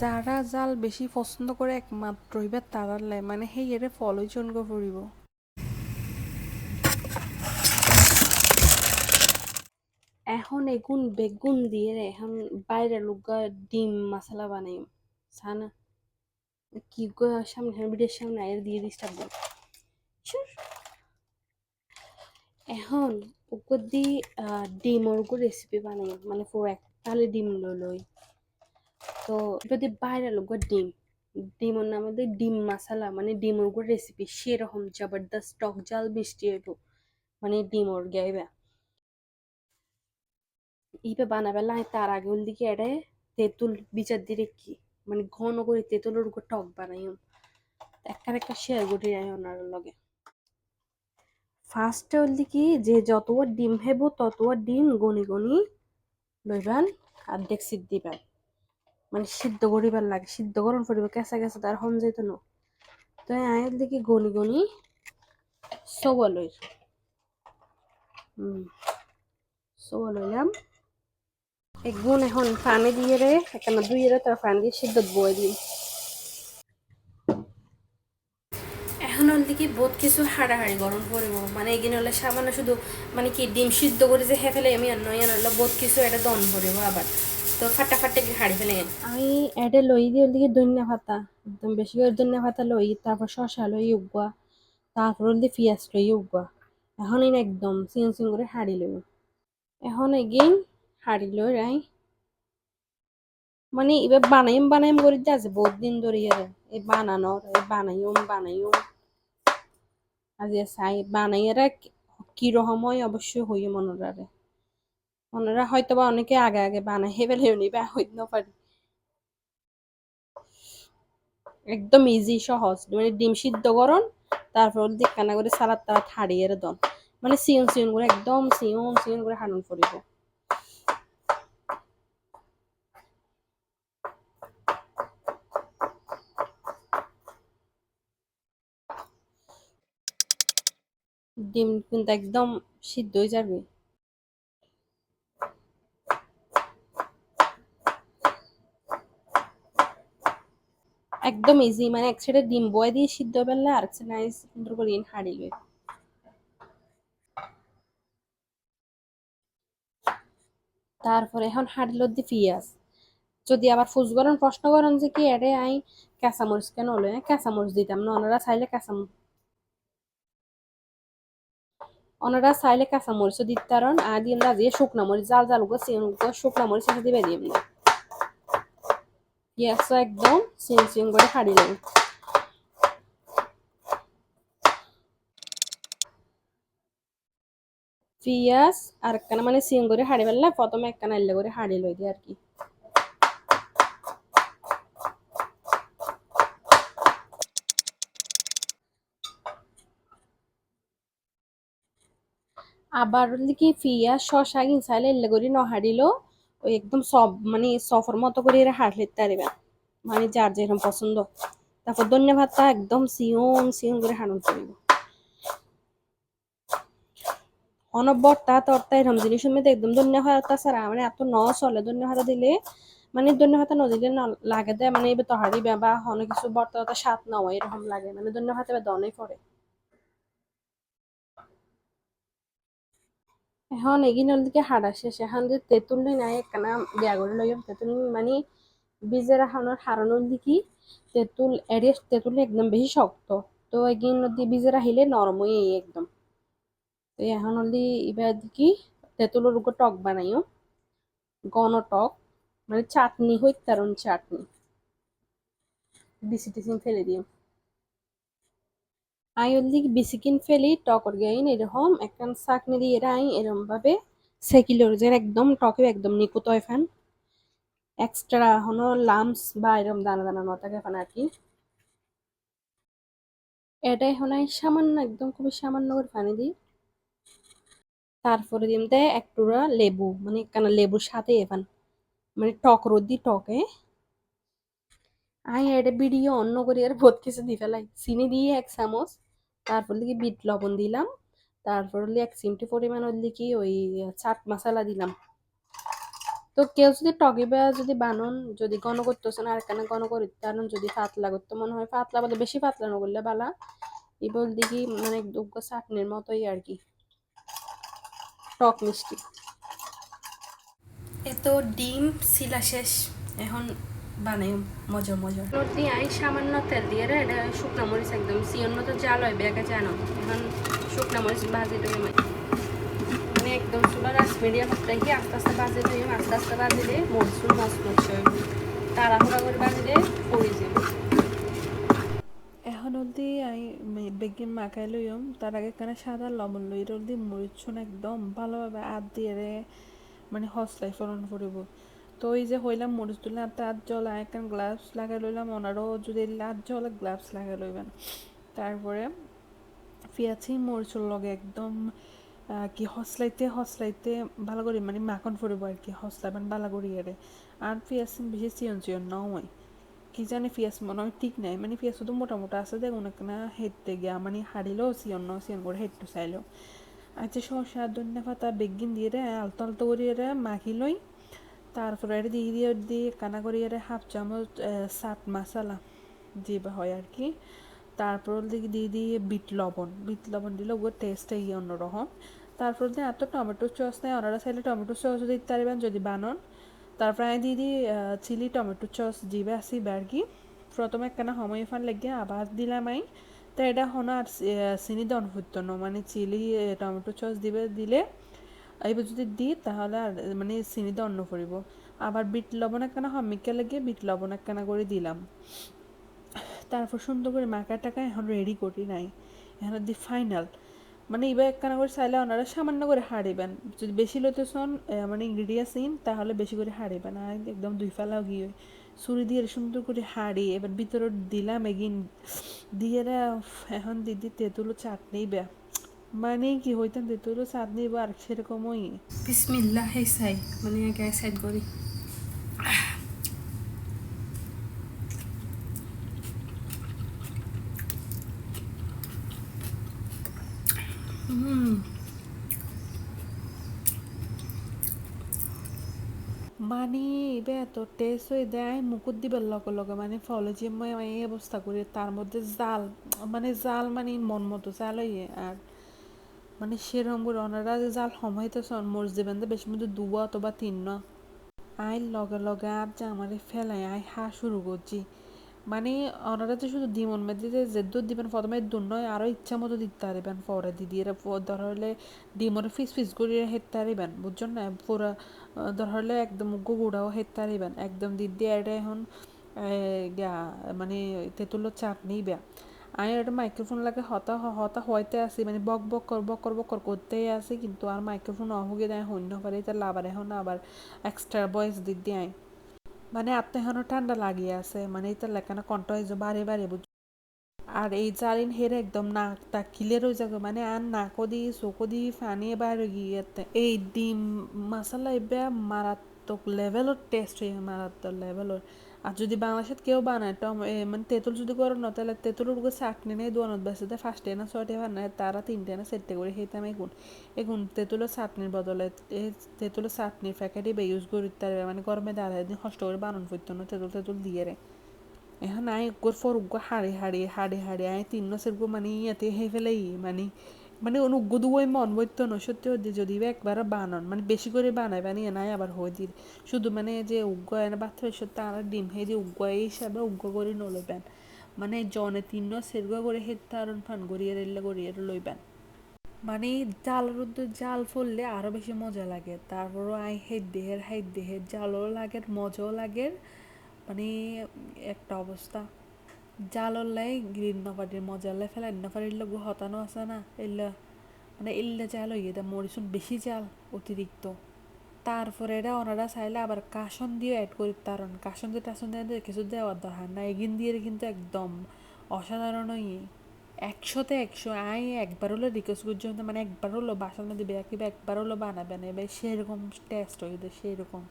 যারা জাল বেশি পছন্দ করে একমাত্র এবার তারার লাই মানে সেই এরে ফলই চনগ ফুৰিব। এখন এগুন বেগুন দিয়ে এখন বাইরে লুগা ডিম মশলা বানাই সানা কি গো সামনে ভিডিওর সামনে আয়ের দিয়ে ডিস্টার্ব দেব। এখন ওকে দি ডিমর গো রেসিপি বানাই মানে পুরো একটালে ডিম লই তো যদি বাইরে লুগা ডিমর নাম ডিম মশলা মানে ডিমর গো রেসিপি সেরকম জবরদস্ত টক জাল মিষ্টি হইব মানে ডিমর গাইবা ইবে বানাবে লাই তার আগে ওর দিকে এড়ে তেঁতুল বিচার দিয়ে কি মানে ঘন করে তেঁতুলের উপর টক বানাইম একটা শেয়ার গুটি রাই ওনার লগে ফার্স্টে ওর দিকে যে যতবার ডিম হেব ততবার ডিম গনি গনি লইবান আর ডেক্সিট দিবেন মানে সিদ্ধ করিবার লাগে সিদ্ধ গরম করিব কেঁচা কেঁচা তার হন যেত না তো আয়ের দিকে গনি গনি সবা লইর সবা লইলাম এগুন এখন পানি দিয়ে রে এখানে দুই রে তার পানি দিয়ে সিদ্ধ বয়ে দিই এখন হল কি বহুত কিছু হাড়াহাড়ি গরম পড়ব মানে এগিয়ে হলে সামান্য শুধু মানে কি ডিম সিদ্ধ করে যে হে ফেলে আমি নয় আনলো বহুত কিছু এটা দন পড়ব আবার তো ফাটাফাটে হাড়ি ফেলে আমি এটা লই দিয়ে ওর দিকে ধনিয়া পাতা একদম বেশি করে ধনিয়া পাতা লই তারপর শসা লই উগুয়া তারপর ওর দিয়ে পেঁয়াজ লই উগুয়া এখন একদম সিং সিং করে হাড়ি লই এখন এগিন হাড়ি লই রাই মানে এবার বানাইম করে যাচ্ছে বহুত দিন ধরে এই বানানোর এই বানাইম আজ চাই বানাইয়েরা কি রকমই অবশ্যই হই মনোরা হয়তো বা অনেকে আগে আগে বানাই হে ফেলে নিবে হইতে না পারি একদম ইজি সহজ মানে ডিম সিদ্ধ করন তারপর দিকানা করে সালাদ তালাদ হাড়িয়ে দম মানে সিয়ন সিয়ন করে একদম সিয়ন সিয়ন করে হানুন করিব ডিম কিন্তু একদম সিদ্ধ হয়ে যাবে একদম ইজি মানে এক সাইডে ডিম বয় দিয়ে সিদ্ধ বেললে আর এক সাইডে সুন্দর করে হাড়ি লই তারপরে এখন হাড়িল দি পিঁয়াজ যদি আবার ফুজগরন প্রশ্ন করেন যে কি এরে আই কাঁচামরিচ কেন হলো কাঁচামরিচ দিতাম না ওনারা চাইলে কাঁচামরিচও দিতে পারেন আর দিয়ে না দিয়ে শুকনা মরিচ জাল জাল শুকনা মরিচ এসে দিবে দিয়ে পেঁয়াজ একদম সিং সিং করে হাড়ি লাগে পেঁয়াজ আর একখানা মানে সিং করে হাড়ি ফেললে প্রথমে একখানা এলে করে হাড়ি লই দিয়ে আর কি আবার কি পেঁয়াজ শসা চাইলে এলে করে নহাড়িলো ওই একদম সব মানে সফর মতো করে এরা হাড় লিখতে পারবে মানে যার যেরকম পছন্দ তারপর ধনিয়া পাতা একদম সিয়ন সিয়ন করে হাড়ন করিব অনবরতা তরতা এরকম জিনিসের মধ্যে একদম ধনিয়া পাতা ছাড়া মানে এত ন চলে ধনিয়া পাতা দিলে মানে ধনিয়া পাতা নদিলে লাগে দেয় মানে এবার তহারি বা অনেক কিছু বর্তা স্বাদ না হয় এরকম লাগে মানে ধনিয়া পাতা এবার দনে পড়ে এখন এগিনর দিকে হাড়া শেষ এখন যে তেঁতুল নাই একখানা বিয়া করে লইম তেঁতুল মানে বীজে রাখানোর হারানোর দিকে তেঁতুল একদম বেশি শক্ত তো এগিন নদী বীজে রাখিলে নরম হয়ে একদম তো এখন হলি এবার দিকে তেঁতুলের উপর টক বানাইও ঘন টক মানে চাটনি হইতে কারণ চাটনি বিসি টিসিন ফেলে দিও আই হল দিকে বিসিকিন ফেলি টকর গাইন এরকম একখান চাকনি দিয়ে রাই এরকম ভাবে সেকিলোর যে একদম টকে একদম নিকুত হয় ফ্যান এক্সট্রা হনো লামস বা এরকম দানা দানা নতাকে ফ্যান আর কি এটাই হনাই সামান্য একদম খুবই সামান্য করে পানি দিই তারপরে দিম দেয় একটুরা লেবু মানে কেন লেবুর সাথে এফান মানে টক রোদ দি টকে আই এটা ভিডিও অন্য করে আর বহুত কিছু দি ফেলাই চিনি দিয়ে 1 চামচ তারপর দিকে বিট লবণ দিলাম তারপর হলে 1 চিমটি পরিমাণ হলে কি ওই চাট মশলা দিলাম তো তো কেউ যদি টকিবা যদি বানন যদি ঘন করতেছেন আর কেন ঘন করি কারণ যদি পাতলা করতে মনে হয় পাতলা বলতে বেশি পাতলা না করলে বালা এই বল দেখি মানে দুগ্গ চাটনির মতোই আর কি টক মিষ্টি এত ডিম সিলা শেষ এখন বানাই মজা মজা দিয়ে আই সামান্য তেল দিয়ে রে এটা শুকনো মরিচ একদম সিয়ন্ন তো জাল হয় বেগে জানো এখন শুকনো মরিচ ভাজি দেবে মানে একদম চুলা রাস মিডিয়াম রেখে আস্তে আস্তে বাজে দিই আস্তে আস্তে বাজিলে মরচুর মচমচ হইব তাড়াহুড়া করে বাজিলে পড়ে যাবে এখন অবধি আমি বেগিন মাখাই লইম তার আগে এখানে সাদা লবণ লই এর অবধি মরিচুন একদম ভালোভাবে আদ দিয়ে রে মানে হসলাই ফলন করিব তো এই যে হইলাম মরিচ তুলে আদ জল একখান গ্লাভস লাগাই লইলাম ওনারও যদি আদ জলে গ্লাভস লাগাই লইবেন তারপরে পেঁয়াজি মরিচুর লগে একদম কি হসলাইতে ভালো করে মানে মাখন ফুরিব আর কি হসলাইবেন ভালো করিয়ারে আর পেঁয়াজ বেশি চিয়ন নয় কি জানি পেঁয়াজ মনে হয় ঠিক নাই মানে পেঁয়াজ শুধু মোটা আছে দেখুন না হেঁটতে গিয়া মানে হারিলেও চিয়ন করে হেঁটতে চাইলেও আচ্ছা শসা ধনিয়া পাতা বেগিন দিয়ে রে আলতো আলতো করিয়ে মাখি লই তারপরে দিয়ে কানা করিয়ে হাফ চামচ চাট মশলা যেবা হয় আর কি তারপর দিকে দিয়ে বিট লবণ দিলে ওগুলো টেস্টটা অন্যরকম তারপর দিয়ে এত টমেটো সস নেয় ওনারা চাইলে টমেটো সস দিতে পারবেন যদি বানান তারপরে আমি দিই চিলি টমেটো সস জিবে আসিবে আর কি প্রথমে একখানা সময় ফান লাগিয়ে আবার দিলাম আই তো এটা হন আর চিনি দন হইতো না মানে চিলি টমেটো সস দিলে এইবার যদি দিই তাহলে আর মানে চিনি দন পড়িব আবার বিট লবণ একখানা হমিকা লাগিয়ে বিট লবণ একখানা করে দিলাম তারপর সুন্দর করে মাখা টাকা এখন রেডি করি নাই এখন দি ফাইনাল মানে এবার একখানা করে চাইলে ওনারা সামান্য করে হারিবেন যদি বেশি লইতে চান মানে ইনগ্রিডিয়েন্টস ইন তাহলে বেশি করে হারিবেন আর একদম দুই ফালাও গিয়ে ছুরি দিয়ে সুন্দর করে হাড়ি এবার ভিতরে দিলাম এগিন দিয়ে এখন দিদি তেঁতুলো চাটনি বে মানে কি হইতাম তেঁতুলো চাটনি বা আর সেরকমই বিসমিল্লাহ হে সাই মানে আগে সাইড করি মানে এবার এত টেস্ট হয়ে দেয় মুকুট দিবার লগে মানে ফলে যে মই এই অবস্থা করি তার মধ্যে জাল মানে মন মতো জাল হইয়ে আর মানে সেরকম করে ওনারা যে জাল সময়তেছন মরিচ দেবেন বেশি মধ্যে দুব অথবা তিন আই লগে আর যে আমার ফেলাই আই শুরু করছি মানে ওনারা তো শুধু দিমন মেয়ে দিতে যে দুধ দিবেন প্রথমে দুধ নয় আরও ইচ্ছা মতো দিতে পারবেন পরে দিদিয়ে ধর হলে ডিমর পিস করে হেঁটতে পারিবেন বুঝছেন না পুরো ধর হলে একদম গুঁড়াও হেঁটতে পারিবেন একদম দিদি এটা এখন মানে তেঁতুলোর চাটনি বেয়া আমি একটা মাইক্রোফোন লাগে হতা হইতে আসি মানে বক কর করতেই আসি কিন্তু আর মাইক্রোফোন অফ হয়ে দেয় হন্য পারে তার লাভার এখন আবার এক্সট্রা ভয়েস দিদি আই মানে আপনি এখনো ঠান্ডা লাগিয়ে আছে মানে এটা লেখানো কণ্ঠ হয়েছে বারে আর এই জালিন হেরে একদম নাকটা ক্লিয়ার হয়ে যাবে মানে আর নাকদি চকুদি ফানি বাইরে গিয়ে এই ডিম মশলা এবার মারাত্মক লেভেলের টেস্ট হয়ে মারাত্মক লেভেলের আর যদি বাংলাদেশত কেউ বানায় মানে তেঁতুল যদি করো না তাহলে তেঁতুলের উপরে চাটনি নেই দোয়ানত বেসে ফার্স্টে না ছয়টে বানায় তারা তিনটে না সেটে করে খেতাম এখন তেঁতুলের চাটনির বদলে তেঁতুলের চাটনির প্যাকেটই ইউজ করি তার মানে গরমে দাঁড়ায় দিন কষ্ট করে বানান করতো না তেঁতুল দিয়ে রে এখন আই ফর হাড়ি আই তিন সেরকম মানে ইয়াতে হে ফেলাই মানে অনুজ্ঞ দুবই মন বইতো না সত্যি যদি একবার বানান মানে বেশি করে বানাই বানিয়ে নাই আবার হয়ে দিল শুধু মানে যে উগ্গ এনে বাচ্চা সত্যি আর ডিম হে যে উগ্গ এই হিসাবে উগ্গ করে নলইবেন মানে জনে তিন সেরগো করে হেতে আর ফান গড়িয়ে লইবেন মানে জালের মধ্যে জাল ফুললে আরো বেশি মজা লাগে তারপরও আই হেদ দেহের জালও লাগে মজাও লাগে মানে একটা অবস্থা জাললাই গ্রিন নফারির মজালে ফেলাই নফারির লোক হতানো আছে না মানে জাল হইয়ে দেয় মরিচুন বেশি জাল অতিরিক্ত তারপরে এটা ওনারা চাইলে আবার কাসন দিয়ে অ্যাড করি তারণ কাসন দিয়ে কিছু দেওয়ার দরকার না এগিন দিয়ে কিন্তু একদম অসাধারণই 100-তে 100 আই একবার হলো রিকোয়েস্ট করছি মানে একবার হলো বাসার মধ্যে বেয়া কিবা একবার হলো বানাবেন এবার সেরকম টেস্ট হইবে সেরকম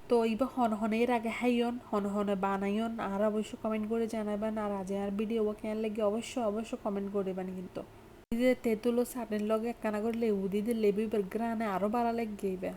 তো এইবার হনের আগে হাইয়ন হনে বানাইন আর অবশ্যই কমেন্ট করে জানাবেন আর আজ আর ভিডিও কেন লাগে অবশ্যই কমেন্ট করবেন কিন্তু এই যে তেঁতুলো চাটনির লগে একখানা করে লেবু দিয়ে লেবু গ্রানে আরো ভালো লাগে